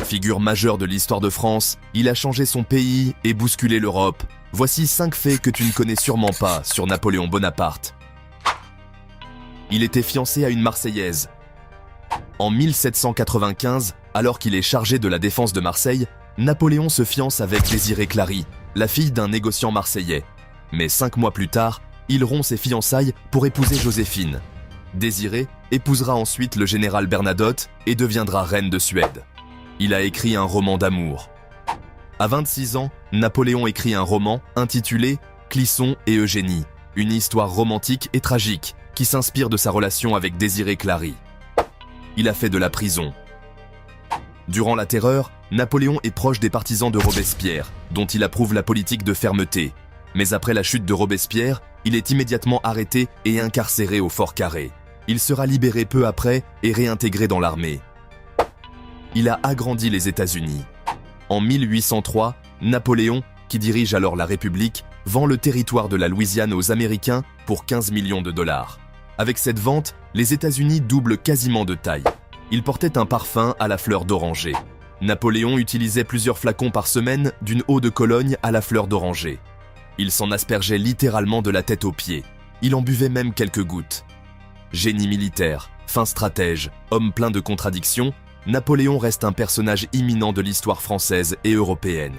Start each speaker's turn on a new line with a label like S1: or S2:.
S1: Figure majeure de l'histoire de France, il a changé son pays et bousculé l'Europe. Voici 5 faits que tu ne connais sûrement pas sur Napoléon Bonaparte. Il était fiancé à une Marseillaise. En 1795, alors qu'il est chargé de la défense de Marseille, Napoléon se fiance avec Désirée Clary, la fille d'un négociant marseillais. Mais 5 mois plus tard, il rompt ses fiançailles pour épouser Joséphine. Désirée épousera ensuite le général Bernadotte et deviendra reine de Suède. Il a écrit un roman d'amour. À 26 ans, Napoléon écrit un roman intitulé « Clisson et Eugénie », une histoire romantique et tragique qui s'inspire de sa relation avec Désirée Clary. Il a fait de la prison. Durant la Terreur, Napoléon est proche des partisans de Robespierre, dont il approuve la politique de fermeté. Mais après la chute de Robespierre, il est immédiatement arrêté et incarcéré au Fort Carré. Il sera libéré peu après et réintégré dans l'armée. Il a agrandi les États-Unis. En 1803, Napoléon, qui dirige alors la République, vend le territoire de la Louisiane aux Américains pour 15 millions de dollars. Avec cette vente, les États-Unis doublent quasiment de taille. Il portait un parfum à la fleur d'oranger. Napoléon utilisait plusieurs flacons par semaine d'une eau de Cologne à la fleur d'oranger. Il s'en aspergeait littéralement de la tête aux pieds. Il en buvait même quelques gouttes. Génie militaire, fin stratège, homme plein de contradictions, Napoléon reste un personnage imminent de l'histoire française et européenne.